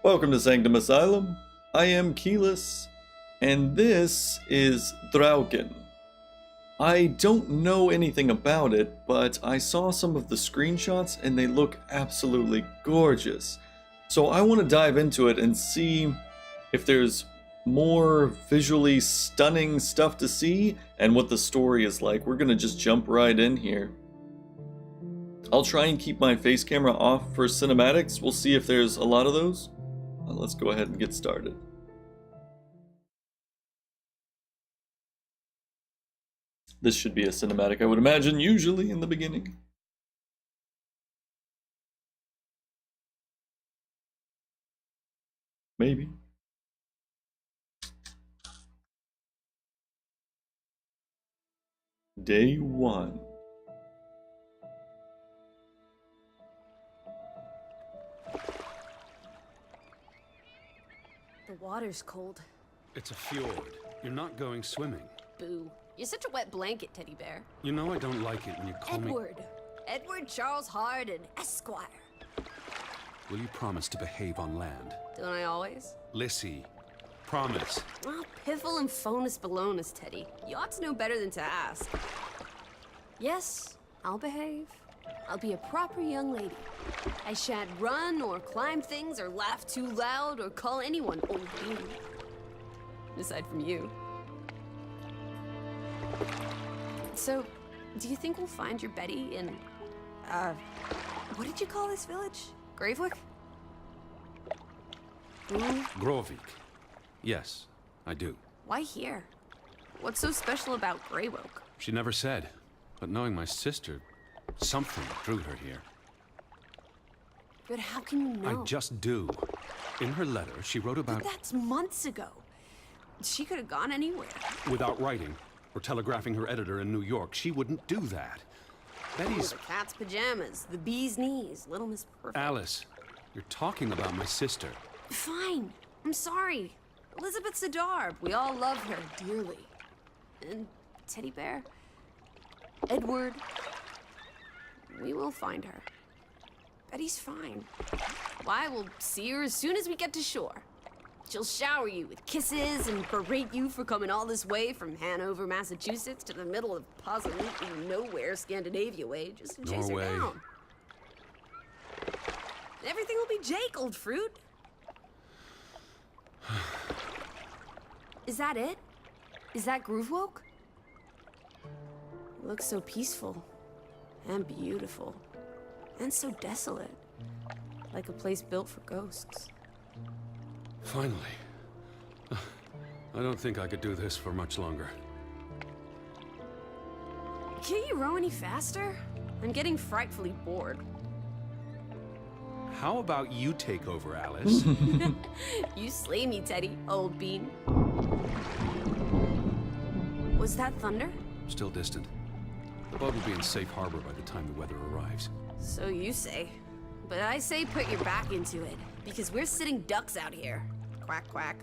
Welcome to Sanctum Asylum. I am Keyless, and this is Draugen. I don't know anything about it, but I saw some of the screenshots and they look absolutely gorgeous. So I want to dive into it and see if there's more visually stunning stuff to see and what the story is like. We're going to just jump right in here. I'll try and keep my face camera off for cinematics. We'll see if there's a lot of those. Let's go ahead and get started. This should be a cinematic, I would imagine, usually in the beginning. Maybe. Day 1. The water's cold. It's a fjord. You're not going swimming. Boo. You're such a wet blanket, teddy bear. You know I don't like it when you call me... Edward Charles Hardin, Esquire. Will you promise to behave on land? Don't I always? Lissy, promise. Well, piffle and phonus balonus, Teddy. You ought to know better than to ask. Yes, I'll behave. I'll be a proper young lady. I shan't run or climb things or laugh too loud or call anyone old bean. Aside from you. So, do you think we'll find your Betty in, what did you call this village? Gravewick? Grovik. Yes, I do. Why here? What's so special about Greywoke? She never said, but knowing my sister, something drew her here. But how can you know? I just do. In her letter, she wrote about... But that's months ago. She could have gone anywhere. Without writing, or telegraphing her editor in New York, she wouldn't do that. Betty's... The cat's pajamas, the bee's knees, Little Miss Perfect. Alice, you're talking about my sister. Fine. I'm sorry. Elizabeth Sidarb. We all love her dearly. And Teddy Bear, Edward, we will find her. Betty's fine. Why, we'll see her as soon as we get to shore. She'll shower you with kisses and berate you for coming all this way from Hanover, Massachusetts to the middle of positively nowhere Scandinavia way just to chase Norway. her down. Everything will be Jake, old fruit. Is that it? Is that Groovewoke? It looks so peaceful and beautiful and so desolate, like a place built for ghosts. Finally. I don't think I could do this for much longer. Can't you row any faster? I'm getting frightfully bored. How about you take over, Alice? You slay me, Teddy, old bean. Was that thunder? Still distant. The boat will be in safe harbor by the time the weather arrives. So you say. But I say put your back into it, because we're sitting ducks out here. Quack, quack.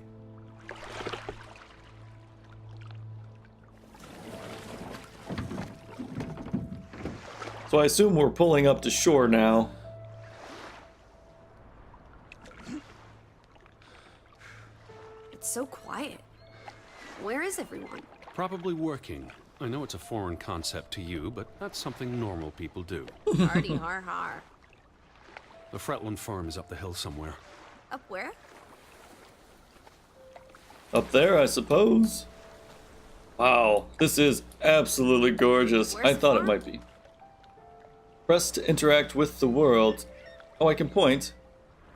So I assume we're pulling up to shore now. It's so quiet. Where is everyone? Probably working. I know it's a foreign concept to you, but that's something normal people do. Hardy har har. The Fretland farm is up the hill somewhere. Up where? Up there, I suppose. Wow, this is absolutely gorgeous. Where's I the thought it farm? might be. Press to interact with the world. Oh, I can point.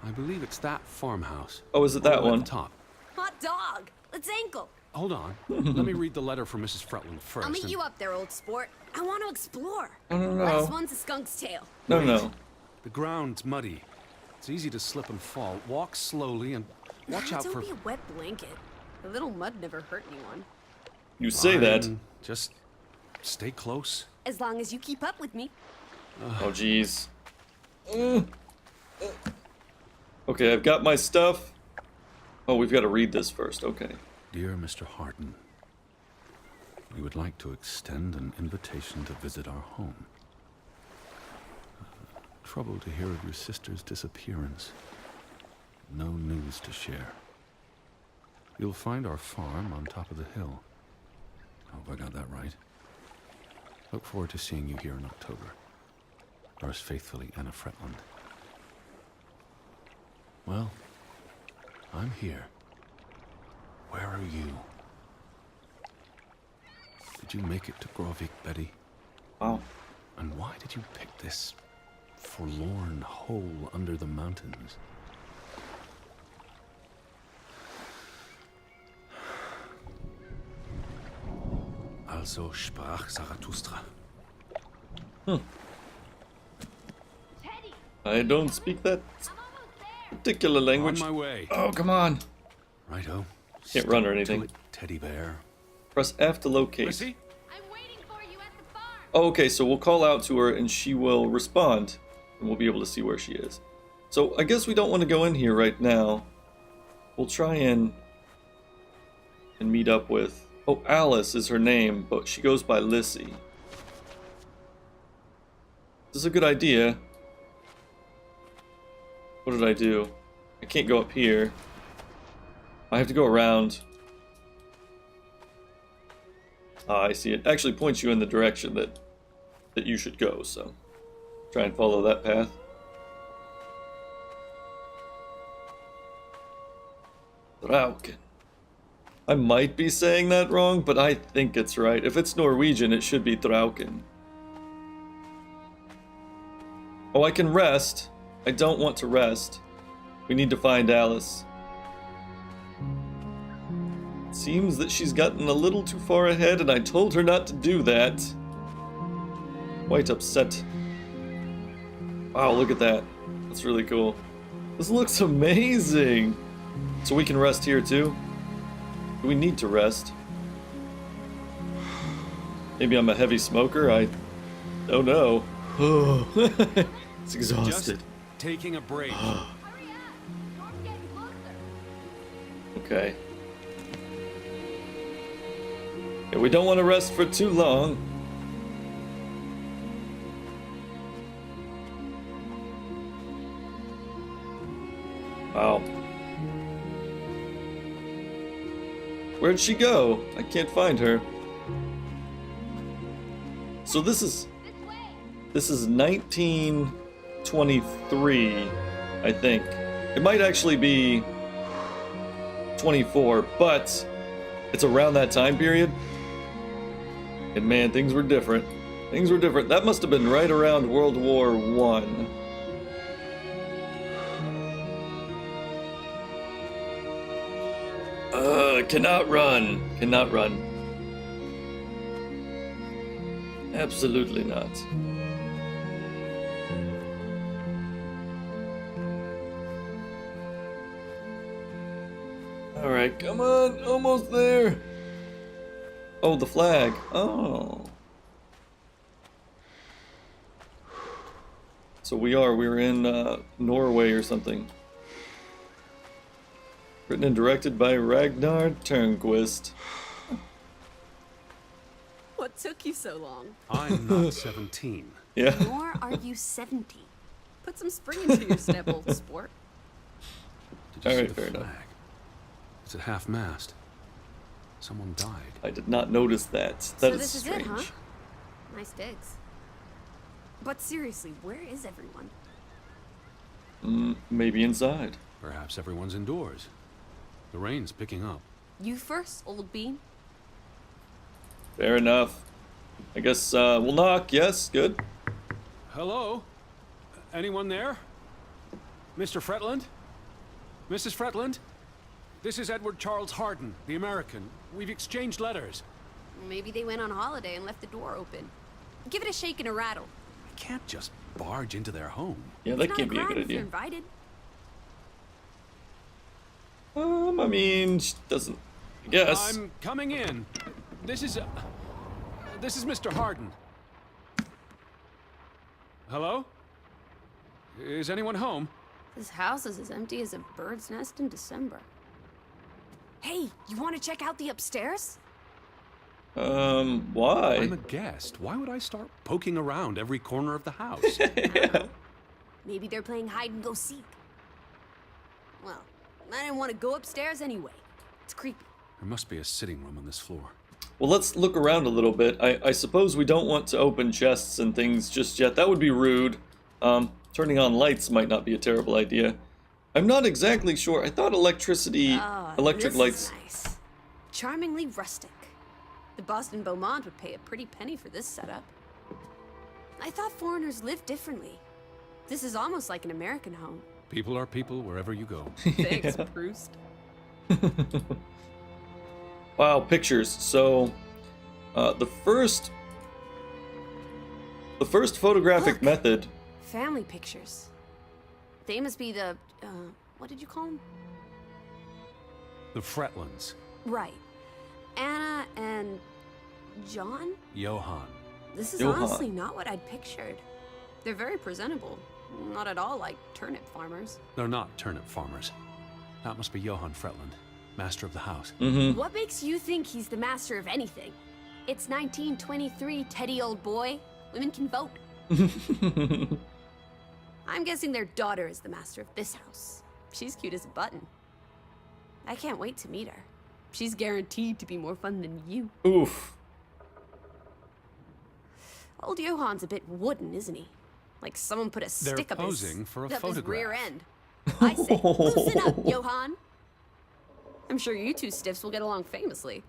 I believe it's that farmhouse. Oh, is it that All the way one? At the top. Hot dog! Let's ankle! Hold on. Let me read the letter from Mrs. Fretland first. I'll meet and- you up there, old sport. I want to explore. No. Last one's a skunk's tail. No. The ground's muddy. It's easy to slip and fall. Walk slowly and watch out Don't for... be a wet blanket. A little mud never hurt anyone. You say that. Fine. Just stay close. As long as you keep up with me. Oh, jeez. Okay, I've got my stuff. Oh, we've got to read this first. Okay. Dear Mr. Hardin, we would like to extend an invitation to visit our home. Troubled to hear of your sister's disappearance. no news to share. You'll find our farm on top of the hill. I hope I got that right. Look forward to seeing you here in October. Yours faithfully, Anna Fretland. Well, I'm here. Where are you? Did you make it to Grovik, Betty? Wow. And why did you pick this forlorn hole under the mountains? Also sprach Zarathustra. I don't speak that particular language. On my way. Oh, come on. Righto. Can't run or Stick to anything. it, teddy bear. Press F to locate. Missy? I'm waiting for you at the farm. Oh, okay, so we'll call out to her and she will respond. And we'll be able to see where she is. So I guess we don't want to go in here right now. We'll try and meet up with... Oh, Alice is her name, but she goes by Lissy. This is a good idea. What did I do? I can't go up here. I have to go around. Ah, I see. It actually points you in the direction that you should go, so try and follow that path. Draugen. I might be saying that wrong, but I think it's right. If it's Norwegian, it should be Draugen. Oh, I can rest. I don't want to rest. We need to find Alice. It seems that she's gotten a little too far ahead, and I told her not to do that. Quite upset. Wow, look at that. That's really cool. This looks amazing. So we can rest here too? Do we need to rest? Maybe I'm a heavy smoker? I don't know. It's exhausted. Just taking a break. Hurry up. Storm's getting closer. Okay. Yeah, we don't want to rest for too long. Wow. Where'd she go? I can't find her. So this is 1923, I think. It might actually be 24, but it's around that time period. And man, things were different. Things were different. That must have been right around World War I. Cannot run. Cannot run. Absolutely not. Alright, come on. Almost there. Oh, the flag. Oh. So we're in Norway or something. Written and directed by Ragnar Turnquist. What took you so long? I'm not 17. Yeah. Nor are you 70. Put some spring into your step, old sport. Did you Alright, see fair the enough. flag? It's at half-mast. Someone died. I did not notice that. That So is this is strange. it, huh? Nice digs. But seriously, where is everyone? Maybe inside. Perhaps everyone's indoors. The rain's picking up. You first, old bean. Fair enough. I guess we'll knock. Yes, good. Hello? Anyone there? Mr. Fretland? Mrs. Fretland? This is Edward Charles Harden, the American. We've exchanged letters. Maybe they went on holiday and left the door open. Give it a shake and a rattle. I can't just barge into their home. Yeah, It's that not can't be a crime good if you're idea. invited. I mean, she doesn't. I guess. I'm coming in. This is Mr. Harden. Hello? Is anyone home? This house is as empty as a bird's nest in December. Hey, you want to check out the upstairs? Why? I'm a guest. Why would I start poking around every corner of the house? Yeah. Maybe they're playing hide and go seek. Well, I didn't want to go upstairs anyway. It's creepy. There must be a sitting room on this floor. Well, let's look around a little bit. I suppose we don't want to open chests and things just yet. That would be rude. Turning on lights might not be a terrible idea. I'm not exactly sure. I thought electric This lights... is nice. Charmingly rustic. The Boston Beaumont would pay a pretty penny for this setup. I thought foreigners lived differently. This is almost like an American home. People are people wherever you go. Thanks, Proust. Wow, pictures. So, the first photographic Look. method... Family pictures. They must be the, what did you call them? The Fretlands. Right. Anna and John? Johann. This is Johann. honestly not what I'd pictured. They're very presentable. Not at all like turnip farmers. They're not turnip farmers. That must be Johann Fretland, master of the house. Mm-hmm. What makes you think he's the master of anything? It's 1923, Teddy old boy. Women can vote. I'm guessing their daughter is the master of this house. She's cute as a button. I can't wait to meet her. She's guaranteed to be more fun than you. Oof. Old Johann's a bit wooden, isn't he? Like someone put a stick up posing for a up his photograph. rear end. I say, loosen up, Johann. I'm sure you two stiffs will get along famously.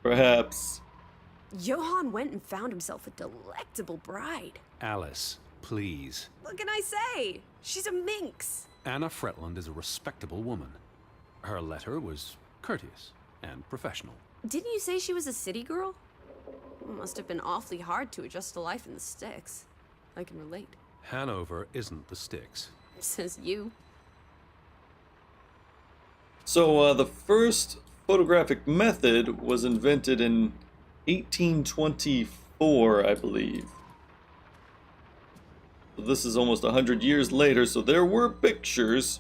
Perhaps. Johann went and found himself a delectable bride. Alice, please. What can I say? She's a minx. Anna Fretland is a respectable woman. Her letter was courteous and professional. Didn't you say she was a city girl? Must have been awfully hard to adjust to life in the sticks. I can relate. Hanover isn't the sticks. Says you. So, the first photographic method was invented in 1824, I believe. So this is almost 100 years later, so there were pictures.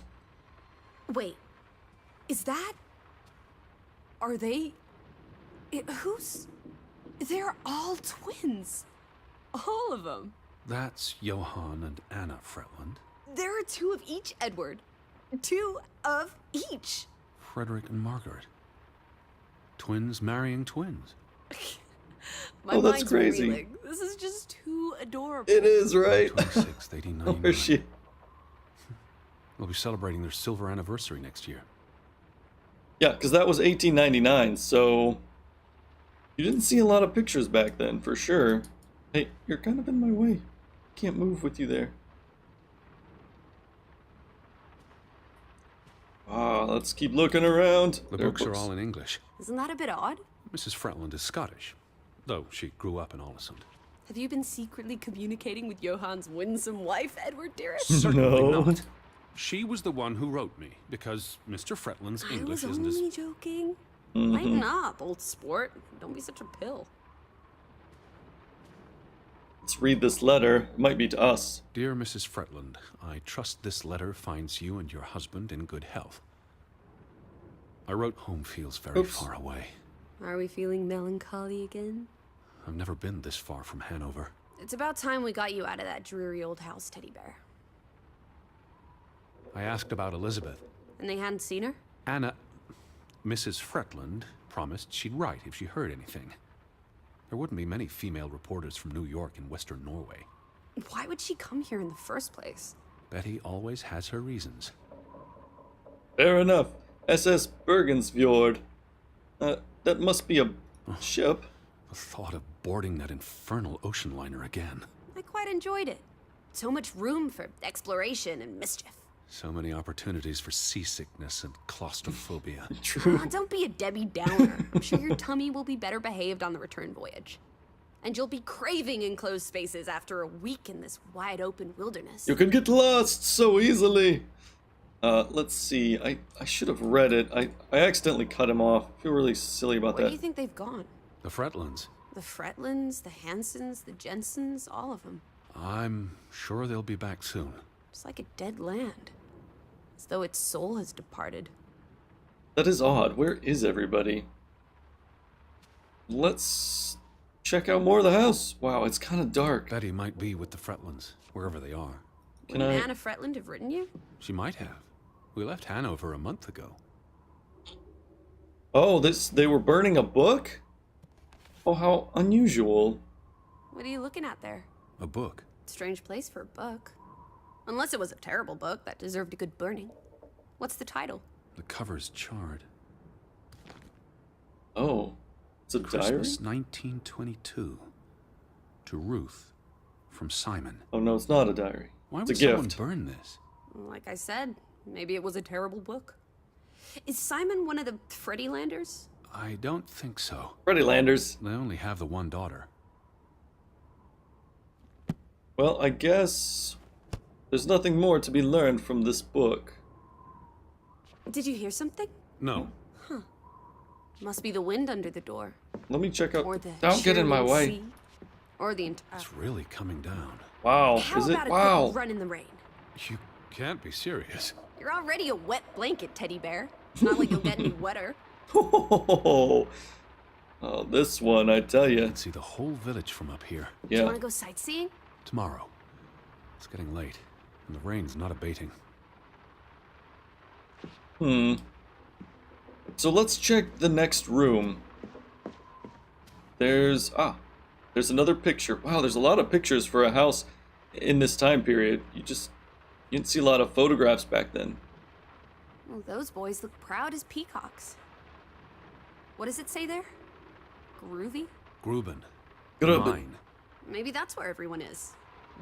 Wait. Is that... Are they... Who's... They're all twins. All of them. That's Johann and Anna Fretland. There are two of each, Edward. Two of each. Frederick and Margaret. Twins marrying twins. My Oh, that's mind's crazy. reeling. This is just too adorable. It is, right? 26th, 1899. Where's she? We'll be celebrating their silver anniversary next year. Yeah, because that was 1899, so... You didn't see a lot of pictures back then, for sure. Hey, you're kind of in my way. Can't move with you there. Let's keep looking around. The There books are all in English. Isn't that a bit odd? Mrs. Fretland is Scottish, though she grew up in Aalesund. Have you been secretly communicating with Johann's winsome wife, Edward, dearest? Certainly No. not. She was the one who wrote me, because Mr. Fretland's English I was isn't as... only joking. Lighten up, old sport. Don't be such a pill. Let's read this letter. It might be to us. Dear Mrs. Fretland, I trust this letter finds you and your husband in good health. I wrote home feels very Oops. far away. Are we feeling melancholy again? I've never been this far from Hanover. It's about time we got you out of that dreary old house, Teddy Bear. I asked about Elizabeth. And they hadn't seen her? Anna... Mrs. Fretland promised she'd write if she heard anything. There wouldn't be many female reporters from New York and Western Norway. Why would she come here in the first place? Betty always has her reasons. Fair enough. SS Bergensfjord. That must be a ship. The thought of boarding that infernal ocean liner again. I quite enjoyed it. So much room for exploration and mischief. So many opportunities for seasickness and claustrophobia. True. Don't be a Debbie Downer. I'm sure your tummy will be better behaved on the return voyage. And you'll be craving enclosed spaces after a week in this wide open wilderness. You can get lost so easily. Let's see. I should have read it. I accidentally cut him off. I feel really silly about Where that. do you think they've gone? The Fretlands. The Fretlands, the Hansons, the Jensens, all of them. I'm sure they'll be back soon. It's like a dead land. As though its soul has departed. That is odd. Where is everybody? Let's check out more of the house. Wow, it's kind of dark. Betty might be with the Fretlands, wherever they are. Can Would I? Anna Fretland have written you? She might have, We left Hanover a month ago. Oh, they were burning a book? Oh, how unusual. What are you looking at there? A book. Strange place for a book. Unless it was a terrible book that deserved a good burning. What's the title? The cover's charred. Oh, it's a diary? Christmas 1922. To Ruth, from Simon. Oh no, it's not a diary. Why It's would a someone gift. burn this? Like I said, maybe it was a terrible book. Is Simon one of the Fretlanders? I don't think so. Freddie Landers. They only have the one daughter. Well, I guess there's nothing more to be learned from this book. Did you hear something? No. Must be the wind under the door. Let me check out. Or the Don't get in my churning way. sea, or the entire... It's really coming down. Wow, How is it? about a Wow. quick run in the rain? You can't be serious. You're already a wet blanket, teddy bear. It's not like you'll get any wetter. Oh, this one, I tell You you. can see the whole village from up here. Do you Yeah. want to go sightseeing? Tomorrow. It's getting late, and the rain's not abating. So let's check the next room. There's another picture. Wow, there's a lot of pictures for a house in this time period. You didn't see a lot of photographs back then. Well, those boys look proud as peacocks. What does it say there? Groovy? Gruben. Gruben. Mine. Maybe that's where everyone is.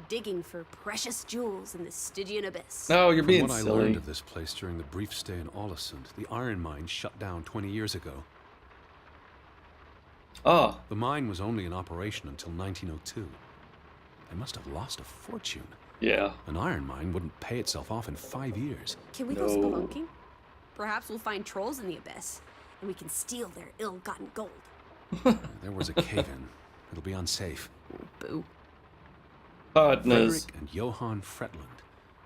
Digging for precious jewels in the Stygian abyss. No, you're From being what I silly. learned of this place during the brief stay in Ålesund, the iron mine shut down 20 years ago. Ah, The mine was only in operation until 1902. They must have lost a fortune. yeah. An iron mine wouldn't pay itself off in 5 years. Can we go No. spelunking? Perhaps we'll find trolls in the abyss, and we can steal their ill-gotten gold. There was a cave-in. It'll be unsafe. Boo. Partners. Frederick and Johann Fretland,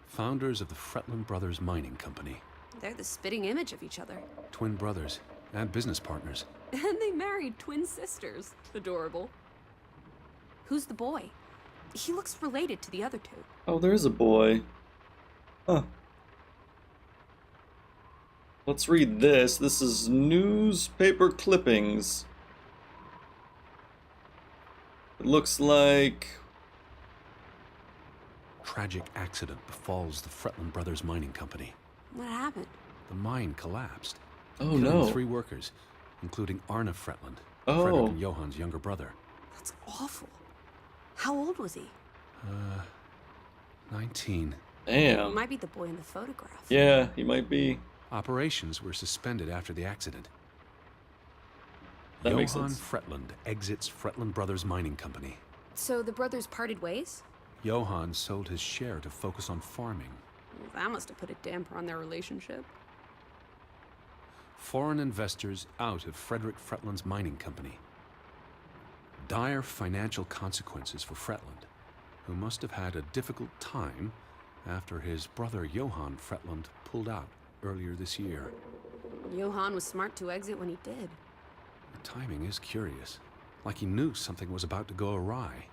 founders of the Fretland Brothers Mining Company. They're the spitting image of each other. Twin brothers and business partners. And they married twin sisters. Adorable. Who's the boy? He looks related to the other two. Oh, there is a boy. Huh. Let's read this. This is newspaper clippings. It looks like... Tragic accident befalls the Fretland Brothers Mining Company. What happened? The mine collapsed. Oh killing no. 3 workers, including Arne Fretland, Oh. Frederick and Johann's younger brother. That's awful. How old was he? 19. He Damn. might be the boy in the photograph. Yeah, he might be. Operations were suspended after the accident. That makes Johann sense. Fretland exits Fretland Brothers Mining Company. So the brothers parted ways? Johann sold his share to focus on farming. Well, that must have put a damper on their relationship. Foreign investors out of Frederick Fretland's mining company. Dire financial consequences for Fretland, who must have had a difficult time after his brother Johann Fretland pulled out earlier this year. Johann was smart to exit when he did. The timing is curious, like he knew something was about to go awry.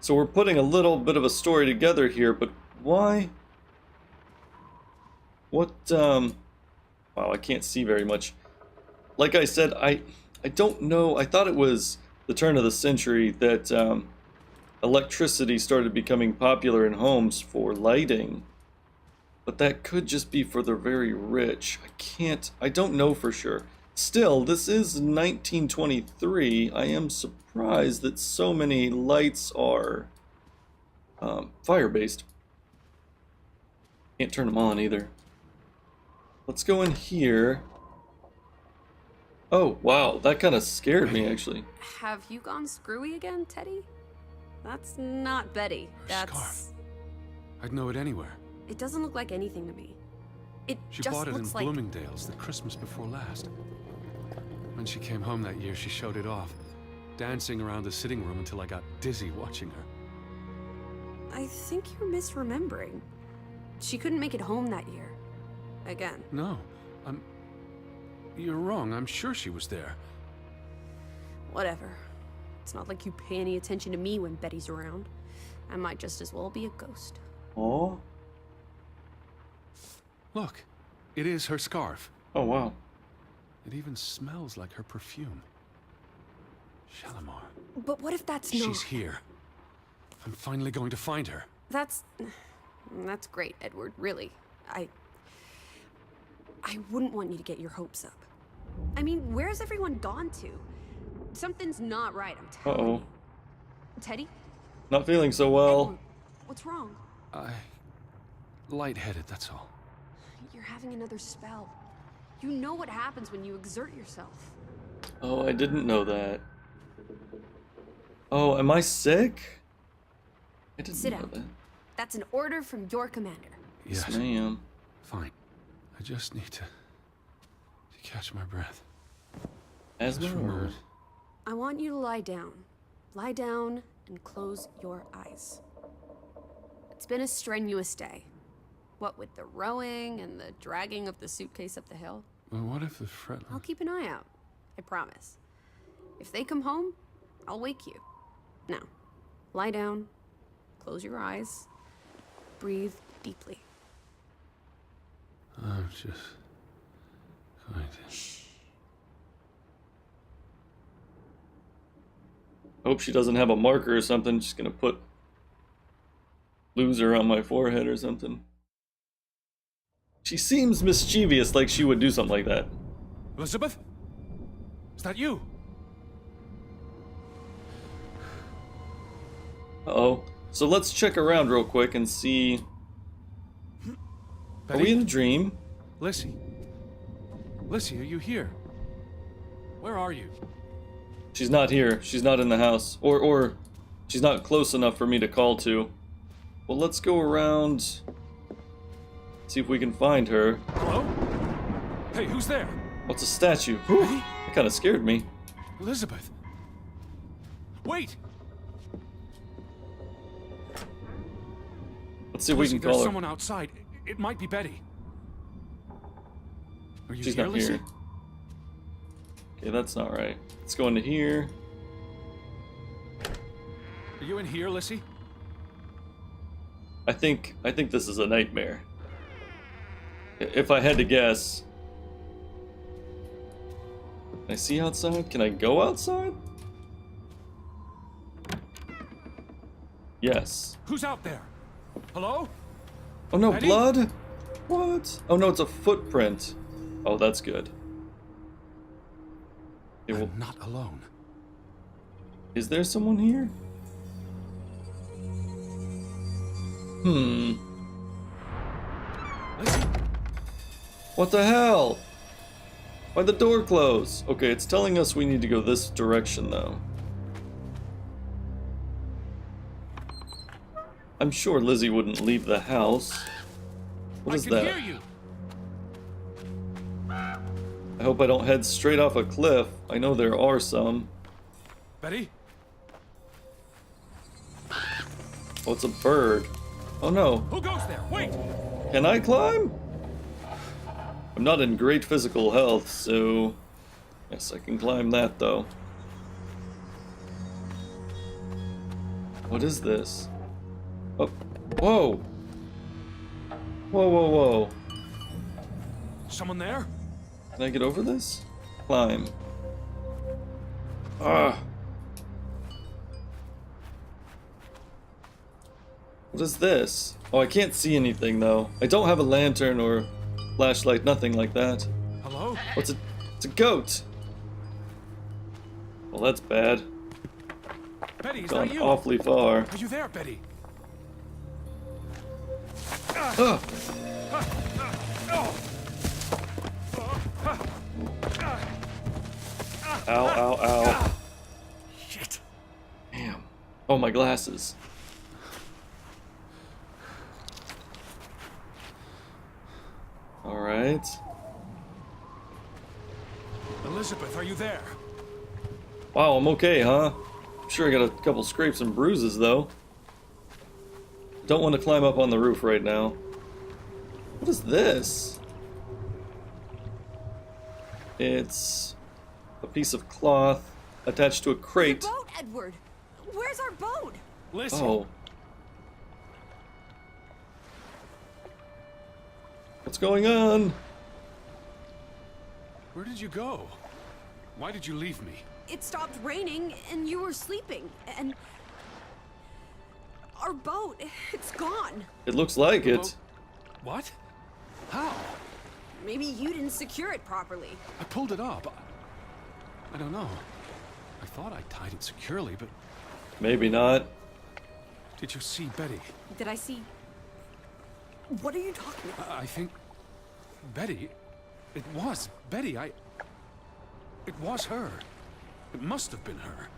So we're putting a little bit of a story together here, but why? What, wow, I can't see very much. Like I said, I don't know. I thought it was the turn of the century that electricity started becoming popular in homes for lighting. But that could just be for the very rich. I don't know for sure. Still, this is 1923. I am surprised that so many lights are fire-based. Can't turn them on either. Let's go in here. Oh, wow, that kind of scared me, actually. Have you gone screwy again, Teddy? That's not Betty. Her That's... scarf. I'd know it anywhere. It doesn't look like anything to me. It She just bought it in looks like... Bloomingdale's the Christmas before last. When she came home that year, she showed it off, dancing around the sitting room until I got dizzy watching her. I think you're misremembering. She couldn't make it home that year. Again. No, you're wrong. I'm sure she was there. Whatever. It's not like you pay any attention to me when Betty's around. I might just as well be a ghost. Oh. Look, it is her scarf. Oh, wow. It even smells like her perfume. Shalimar. But what if that's not? She's here. I'm finally going to find her. That's great, Edward, really. I wouldn't want you to get your hopes up. I mean, where's everyone gone to? Something's not right, I'm telling Uh-oh. you. Teddy? Not feeling so well. Edward, what's wrong? Lightheaded, that's all. You're having another spell. You know what happens when you exert yourself. Oh, I didn't know that. Oh, am I sick? I didn't Sit know down. that. That's an order from your commander. Yes, Ma'am. fine. I just need to catch my breath. Asthma Just for a or... moment. I want you to lie down. Lie down and close your eyes. It's been a strenuous day. What with the rowing and the dragging of the suitcase up the hill. But what if the Fretlands... I'll keep an eye out. I promise. If they come home, I'll wake you. Now, lie down, close your eyes, breathe deeply. I'm just going to... Hope she doesn't have a marker or something. She's gonna put loser on my forehead or something. She seems mischievous, like she would do something like that. Elizabeth? Is that you? Uh-oh. So let's check around real quick and see... Are Betty? we in a dream? Lissy? Lissy, are you here? Where are you? She's not here. She's not in the house. Or she's not close enough for me to call to. Well, let's go around... See if we can find her. Hello? Hey, who's there? What's a statue? Whew, Betty? that kind of scared me. Elizabeth? Wait! Let's see if we Lissy, can there's call her. someone outside. It might be Betty. Are you She's here, not Lissy? here. Okay, that's not right. Let's go into here. Are you in here, Lissy? I think this is a nightmare. If I had to guess. Can I see outside? Can I go outside? Yes. Who's out there? Hello? Oh no, Betty? blood? What? Oh no, it's a footprint. Oh, that's good. Okay, well, I'm not alone. is there someone here? Hmm. Lissy? What the hell? Why'd the door close? Okay, it's telling us we need to go this direction, though. I'm sure Lizzie wouldn't leave the house. What is I can that? hear you. I hope I don't head straight off a cliff. I know there are some. Betty? Oh, it's a bird. Oh no. Who goes there? Wait! Can I climb? I'm not in great physical health, so... Yes, I can climb that, though. What is this? Oh, whoa! Whoa, whoa, whoa. Someone there? Can I get over this? Climb. Ah! What is this? Oh, I can't see anything, though. I don't have a lantern or flashlight, nothing like that. Hello? What's it? It's a goat! Well, that's bad. Betty, is Gone that you? awfully far. Are you there, Betty? Ah! Ow, ow, ow. Shit. Damn. Oh, my glasses. Alright. Elizabeth, are you there? Wow, I'm okay, huh? I'm sure I got a couple scrapes and bruises, though. Don't want to climb up on the roof right now. What is this? It's a piece of cloth attached to a crate. Your boat, Edward! Where's our boat? Listen. Oh. What's going on? Where did you go? Why did you leave me? It stopped raining and you were sleeping, and our boat, it's gone. It looks like it. Boat? What? How? Maybe you didn't secure it properly. I pulled it up. I don't know. I thought I tied it securely, but Maybe not. did you see Betty? Did I see? What are you talking about? I think Betty. It was Betty. It was her. It must have been her.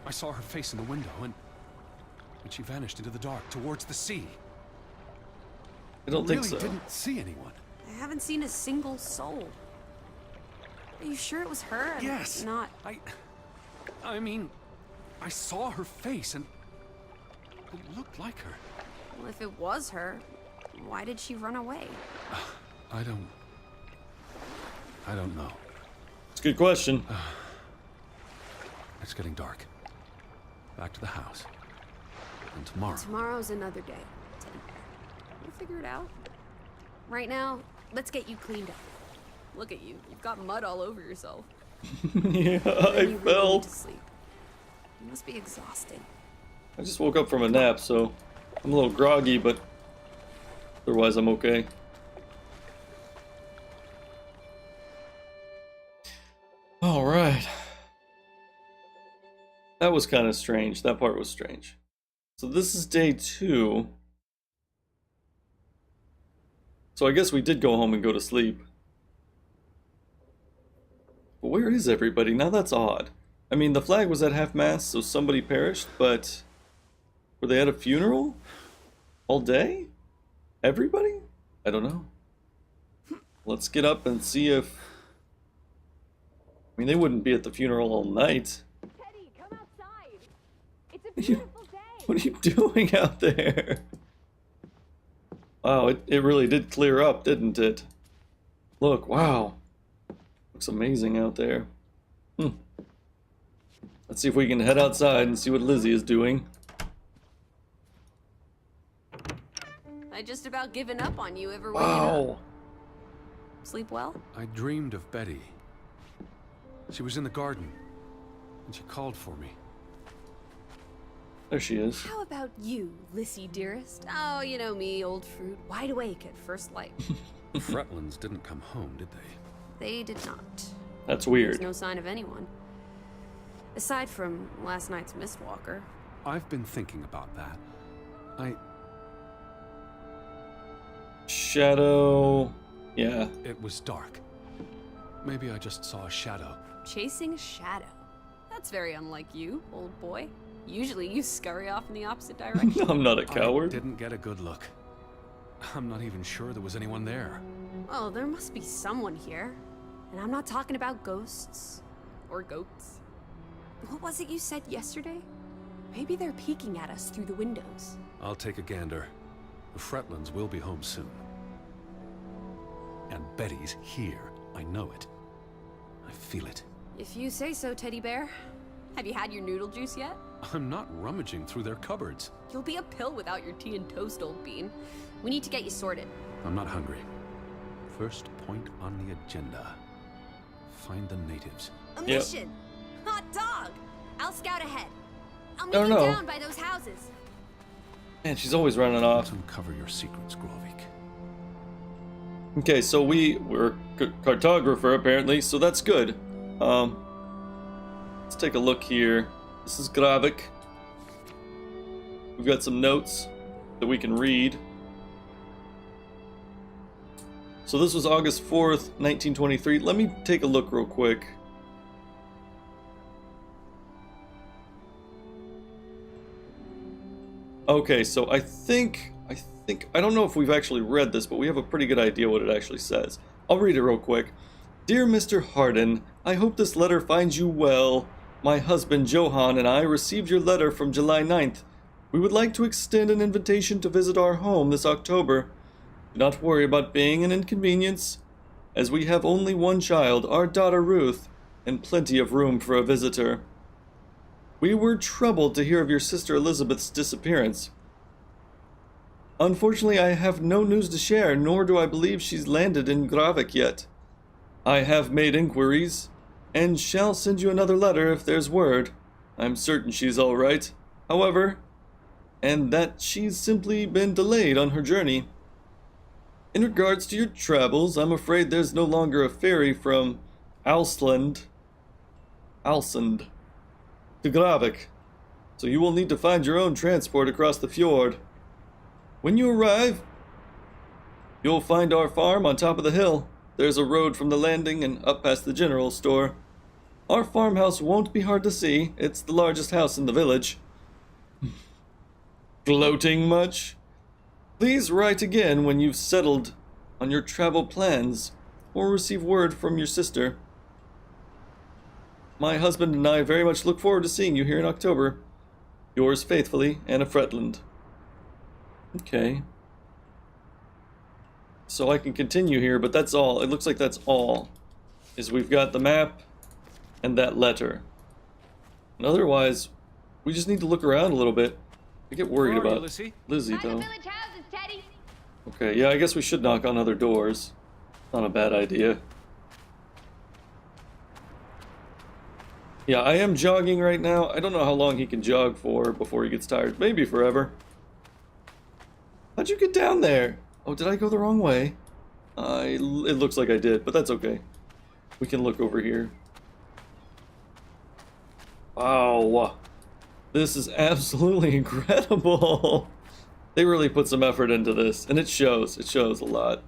I saw her face in the window, and she vanished into the dark towards the sea. I don't think so. Really didn't see anyone. I haven't seen a single soul. Are you sure it was her? and Yes. Not. I mean, I saw her face, and it looked like her. Well, if it was her, why did she run away? I don't know. It's a good question. It's getting dark. Back to the house. And tomorrow. Tomorrow's another day, Teddy Bear. We'll figure it out. Right now, let's get you cleaned up. Look at you. You've got mud all over yourself. Yeah, And I you really fell. need to sleep. You must be exhausted. I just woke up from a nap, so I'm a little groggy, but otherwise I'm okay. All right. That was kind of strange. That part was strange. So this is day 2. So I guess we did go home and go to sleep. But where is everybody? Now that's odd. I mean, the flag was at half-mast, so somebody perished, but were they at a funeral? All day? Everybody? I don't know. Let's get up and see if... I mean, they wouldn't be at the funeral all night. Teddy, come outside. It's a beautiful day. What are you doing out there? Wow, it really did clear up, didn't it? Look, wow. Looks amazing out there. Let's see if we can head outside and see what Lizzie is doing. I just about given up on you ever waking up. Wow. Sleep well? I dreamed of Betty. She was in the garden, and she called for me. There she is. How about you, Lissy dearest? Oh, you know me, old fruit, wide awake at first light. Fretlands didn't come home, did they? They did not. That's There's weird. no sign of anyone. Aside from last night's Mistwalker. I've been thinking about that. Shadow. Yeah. It was dark. Maybe I just saw a shadow. Chasing a shadow. That's very unlike you, old boy. Usually you scurry off in the opposite direction. I'm not a I coward. didn't get a good look. I'm not even sure there was anyone there. Well, there must be someone here. And I'm not talking about ghosts. Or goats. What was it you said yesterday? Maybe they're peeking at us through the windows. I'll take a gander. The Fretlands will be home soon. And Betty's here. I know it. I feel it. If you say so, Teddy Bear. Have you had your noodle juice yet? I'm not rummaging through their cupboards. You'll be a pill without your tea and toast, old bean. We need to get you sorted. I'm not hungry. First point on the agenda. Find the natives. A Yep. mission! Hot dog! I'll scout ahead. I'll meet don't you know. down by those houses. Man, she's always running off. Let's uncover your secrets, Grovik. Okay, so we're cartographer apparently, so that's good. Let's take a look here. This is Gravik. We've got some notes that we can read. So this was August 4th, 1923. Let me take a look real quick. Okay, so I think, I don't know if we've actually read this, but we have a pretty good idea what it actually says. I'll read it real quick. Dear Mr. Hardin, I hope this letter finds you well. My husband Johann and I received your letter from July 9th. We would like to extend an invitation to visit our home this October. Do not worry about being an inconvenience, as we have only one child, our daughter Ruth, and plenty of room for a visitor. We were troubled to hear of your sister Elizabeth's disappearance. Unfortunately, I have no news to share, nor do I believe she's landed in Gravik yet. I have made inquiries, and shall send you another letter if there's word. I'm certain she's all right, however, and that she's simply been delayed on her journey. In regards to your travels, I'm afraid there's no longer a ferry from Alsland to Gravik, so you will need to find your own transport across the fjord. When you arrive, you'll find our farm on top of the hill. There's a road from the landing and up past the general store. Our farmhouse won't be hard to see. It's the largest house in the village. Gloating much? Please write again when you've settled on your travel plans or receive word from your sister. My husband and I very much look forward to seeing you here in October. Yours faithfully, Anna Fretland. Okay. So I can continue here, but that's all. It looks like that's all. Is we've got the map and that letter. And otherwise, we just need to look around a little bit. I get worried about Lizzie, though. Okay, yeah, I guess we should knock on other doors. Not a bad idea. Yeah, I am jogging right now. I don't know how long he can jog for before he gets tired. Maybe forever. How'd you get down there? Oh, did I go the wrong way? It looks like I did, but that's okay. We can look over here. Wow. This is absolutely incredible. They really put some effort into this, and it shows. It shows a lot.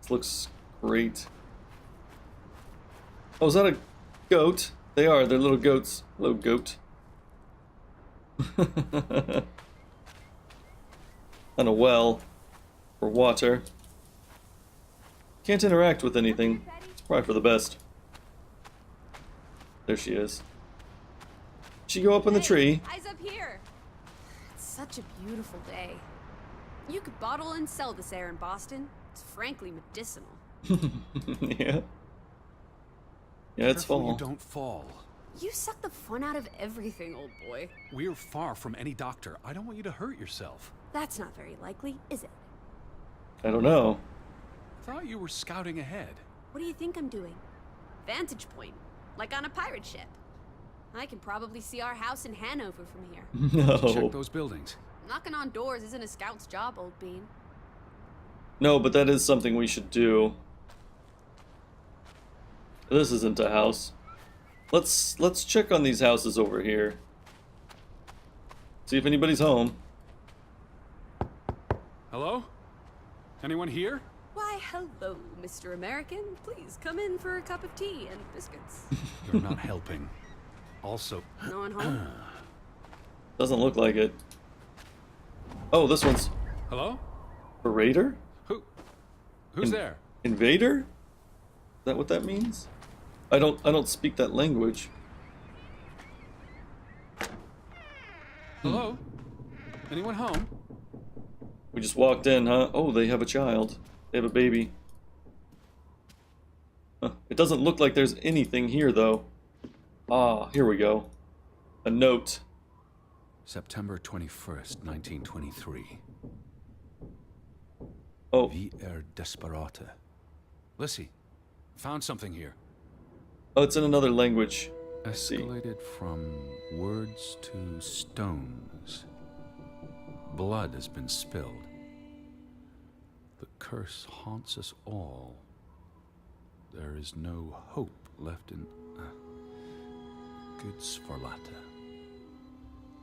This looks great. Oh, is that a goat? They are. They're little goats. Hello, goat. And a well for water. Can't interact with anything. It's probably for the best. There she is. She go up in the tree. Eyes up here. It's such a beautiful day. You could bottle and sell this air in Boston. It's frankly medicinal. Yeah. Yeah, it's Careful fall. you don't fall. You suck the fun out of everything, old boy. We're far from any doctor. I don't want you to hurt yourself. That's not very likely, is it? I don't know. I thought you were scouting ahead. What do you think I'm doing? Vantage point, like on a pirate ship. I can probably see our house in Hanover from here. Check No. those buildings. Knocking on doors isn't a scout's job, old bean. No, but that is something we should do. This isn't a house. Let's check on these houses over here. See if anybody's home. Hello? Anyone here? Why, hello, Mr. American. Please come in for a cup of tea and biscuits. You're not helping. Also, No one home? Doesn't look like it. Oh, this one's hello? a raider? Who's there? Invader? Is that what that means? I don't speak that language. Hello? Anyone home? We just walked in, huh? Oh, they have a child. They have a baby. Huh. It doesn't look like there's anything here, though. Ah, here we go. A note. September 21st, 1923. Oh, Vi desperata. Lissy, found something here. oh, it's in another language. I see. Escalated from words to stones. Blood has been spilled. The curse haunts us all. There is no hope left in... Good Sfarlata.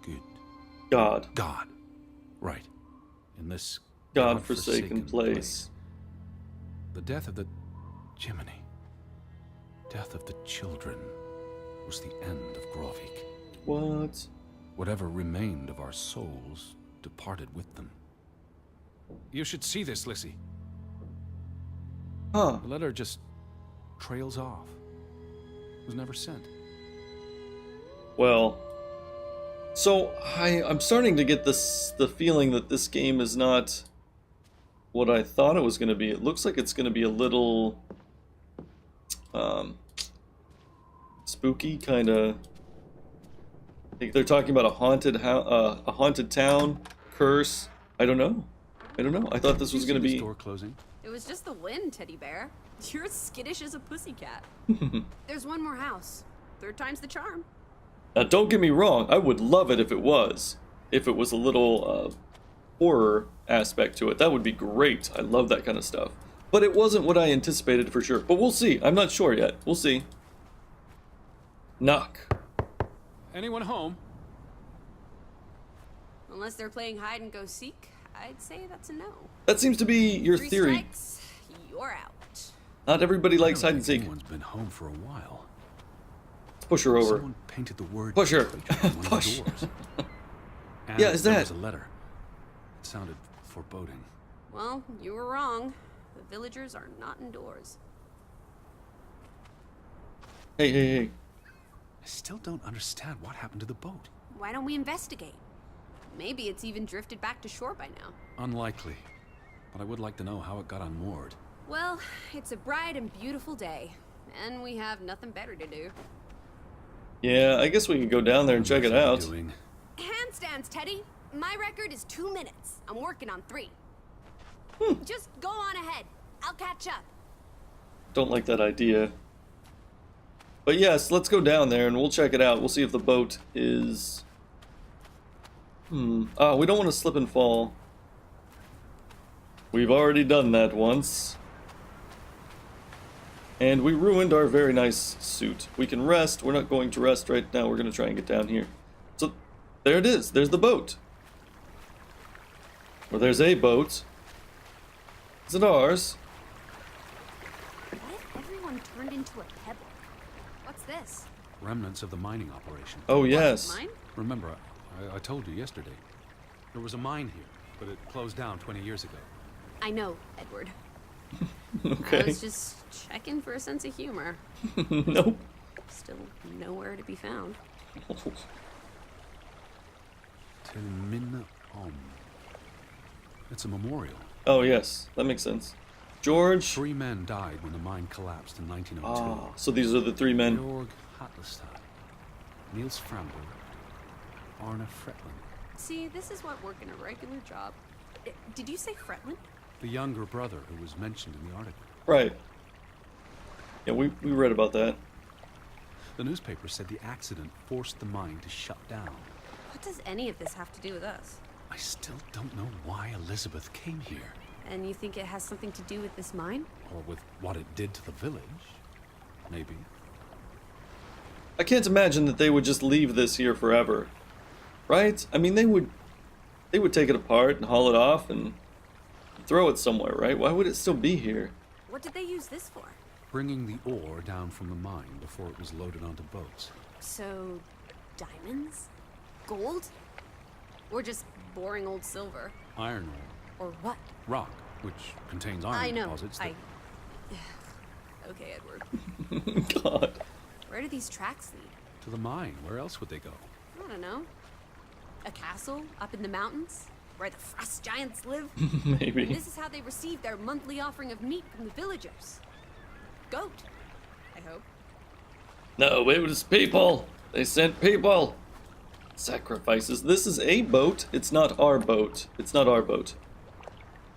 Good. God. God. Right. In this God-forsaken place. The death of the... Jiminy. Death of the children was the end of Grovik. What? Whatever remained of our souls departed with them. You should see this, Lissy. Huh. The letter just trails off. It was never sent. Well, so I'm starting to get the feeling that this game is not what I thought it was going to be. It looks like it's going to be a little spooky, kind of. I think they're talking about a haunted town, curse. I don't know. I don't know. I thought this was gonna be... Store closing? It was just the wind, Teddy Bear. You're as skittish as a pussycat. There's one more house. Third time's the charm. Now, don't get me wrong. I would love it if it was. If it was a little horror aspect to it. That would be great. I love that kind of stuff. But it wasn't what I anticipated for sure. But we'll see. I'm not sure yet. We'll see. Knock. Anyone home? Unless they're playing hide and go seek, I'd say that's a no. That seems to be your 3 theory. strikes, you're out. Not everybody likes hide and seek. Anyone's been home for a while. Push her over. Someone painted the word Push her. traitor on one of the Push. doors. And Yeah, is there that- was a letter. It sounded foreboding. Well, you were wrong. The villagers are not indoors. Hey, hey, hey. I still don't understand what happened to the boat. Why don't we investigate? Maybe it's even drifted back to shore by now. Unlikely. But I would like to know how it got unmoored. Well, it's a bright and beautiful day, and we have nothing better to do. Yeah, I guess we could go down there and check it out. Doing? Handstands, Teddy. My record is 2 minutes. I'm working on 3. Just go on ahead. I'll catch up. Don't like that idea. But yes, let's go down there and we'll check it out. We'll see if the boat is... Oh, we don't want to slip and fall. We've already done that once. And we ruined our very nice suit. We can rest. We're not going to rest right now. We're going to try and get down here. So, there it is. There's the boat. Or there's a boat. Is it ours? What if everyone turned into a pebble? What's this? Remnants of the mining operation. Oh, yes. Mine? Remember, I told you yesterday. There was a mine here, but it closed down 20 years ago. I know, Edward. I Okay. was just checking for a sense of humor. Nope. Still nowhere to be found. Tilmin Om. It's a memorial. Oh, yes. That makes sense. George. 3 men died when the mine collapsed in 1902. Ah, so these are the 3 men. Georg Hatlestad, Niels Framberg, Arne Fretland. See, this is what working a regular job. Did you say Fretland? The younger brother who was mentioned in the article. Right. Yeah, we read about that. The newspaper said the accident forced the mine to shut down. What does any of this have to do with us? I still don't know why Elizabeth came here. And you think it has something to do with this mine? Or with what it did to the village. Maybe. I can't imagine that they would just leave this here forever. Right? I mean, they would take it apart and haul it off and throw it somewhere, right? Why would it still be here? What did they use this for? Bringing the ore down from the mine before it was loaded onto boats. So, diamonds? Gold? Or just boring old silver? Iron ore. Or what? Rock, which contains iron I know. deposits that... Okay, Edward. God. Where do these tracks lead? To the mine. Where else would they go? I don't know. A castle up in the mountains? Where the frost giants live? Maybe. And this is how they receive their monthly offering of meat from the villagers. Goat, I hope. No, it was people. They sent people. Sacrifices. This is a boat. It's not our boat. It's not our boat.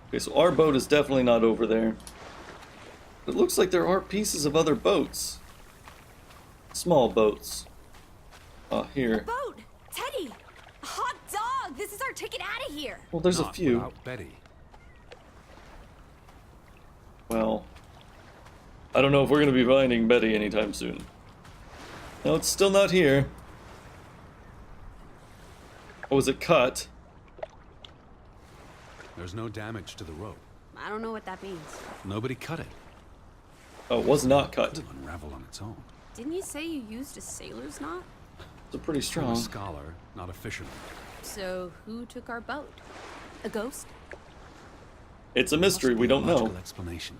Okay, so our boat is definitely not over there. It looks like there are pieces of other boats. Small boats. Here. Boat! Teddy! Hot dog! This is our ticket out of here! Well, there's a Not few. without Betty. Well, I don't know if we're going to be finding Betty anytime soon. No, it's still not here. Oh, was it cut? There's no damage to the rope. I don't know what that means. Nobody cut it. Oh, it was not cut. It'll unravel on its own. Didn't you say you used a sailor's knot? It's pretty I'm strong. a scholar, not a fisherman. So, who took our boat? A ghost? It's a mystery. We don't know. Logical explanation.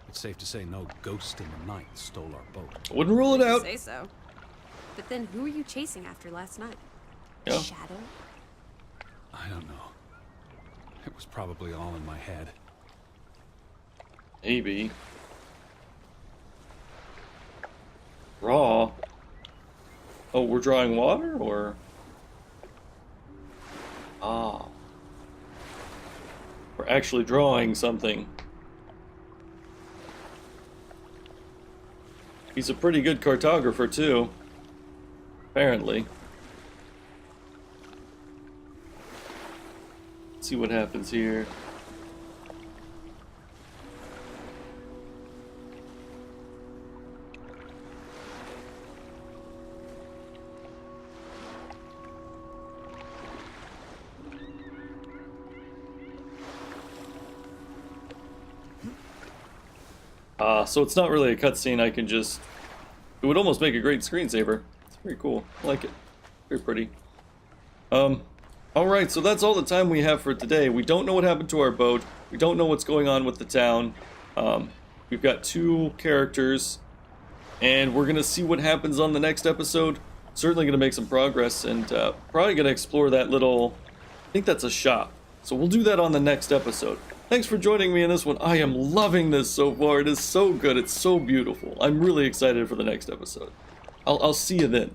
It's safe to say no ghost in the night stole our boat. Wouldn't rule it out. Say so. But then who were you chasing after last night? Yeah. Shadow? I don't know. It was probably all in my head. Maybe. Raw. Oh, we're drawing water, or? Ah. actually drawing something. He's a pretty good cartographer too, apparently. Let's see what happens here. So it's not really a cutscene. I can just... It would almost make a great screensaver. It's very cool. I like it. Very pretty. Alright, so that's all the time we have for today. We don't know what happened to our boat. We don't know what's going on with the town. We've got 2 characters. And we're going to see what happens on the next episode. Certainly going to make some progress. And probably going to explore that little... I think that's a shop. So we'll do that on the next episode. Thanks for joining me in this one. I am loving this so far. It is so good. It's so beautiful. I'm really excited for the next episode. I'll see you then.